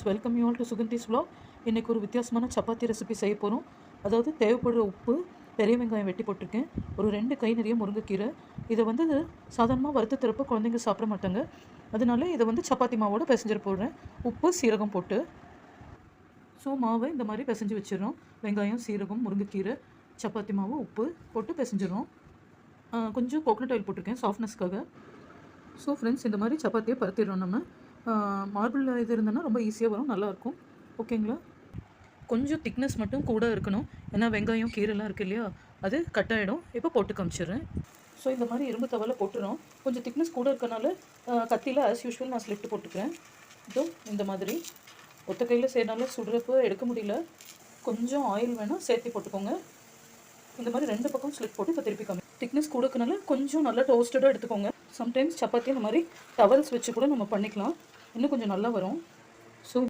Welcome you all to Suganthi's vlog. இன்றைக்கி ஒரு வித்தியாசமான சப்பாத்தி ரெசிபி செய்ய போகிறோம். அதாவது தேவைப்படுற உப்பு, பெரிய வெங்காயம் வெட்டி போட்டிருக்கேன், ஒரு 2 கை நிறைய முருங்கைக்கீரை. இதை வந்து சாதாரணமாக வறுத்து தரப்போ குழந்தைங்க சாப்பிட மாட்டாங்க, அதனால இதை வந்து சப்பாத்தி மாவோட பிசைஞ்சிட போடுறேன். உப்பு சீரகம் போட்டு ஸோ மாவை இந்த மாதிரி பிசைஞ்சு வச்சிடறோம். வெங்காயம், சீரகம், முருங்கைக்கீரை, சப்பாத்தி மாவு, உப்பு போட்டு பிசைஞ்சிடறோம். கொஞ்சம் கோகனட் ஆயில் போட்டிருக்கேன் சாஃப்ட்னஸ்க்காக. ஸோ ஃப்ரெண்ட்ஸ், இந்த மாதிரி சப்பாத்தியை பருத்திடுறோம். நம்ம மார்பிள் இது இருந்தோன்னா ரொம்ப ஈஸியாக வரும், நல்லாயிருக்கும். ஓகேங்களா? கொஞ்சம் திக்னஸ் மட்டும் கூட இருக்கணும், ஏன்னா வெங்காயம் கீரைலாம் இருக்குது இல்லையா, அது கட் ஆகிடும். இப்போ போட்டு காமிச்சிடுறேன். ஸோ இந்த மாதிரி இரும்பு தவாவில் போட்டுறோம். கொஞ்சம் திக்னஸ் கூட இருக்கனால கத்தியில் ஆஸ் யூஷுவல் நான் ஸ்லிட்டு போட்டுக்கிறேன். இதோ இந்த மாதிரி ஒத்த கையில் செய்யறனால சுடுறப்போ எடுக்க முடியல, கொஞ்சம் ஆயில் வேணால் சேர்த்து போட்டுக்கோங்க. இந்த மாதிரி 2 பக்கம் ஸ்லிட் போட்டு இப்போ திருப்பி காமி. திக்னஸ் கூட இருக்கனால கொஞ்சம் நல்லா டோஸ்டடாக எடுத்துக்கோங்க. சம்டைம்ஸ் சப்பாத்தி இந்த மாதிரி டவல்ஸ் வச்சு கூட நம்ம பண்ணிக்கலாம், இன்னும் கொஞ்சம் நல்லா வரும். ஸோ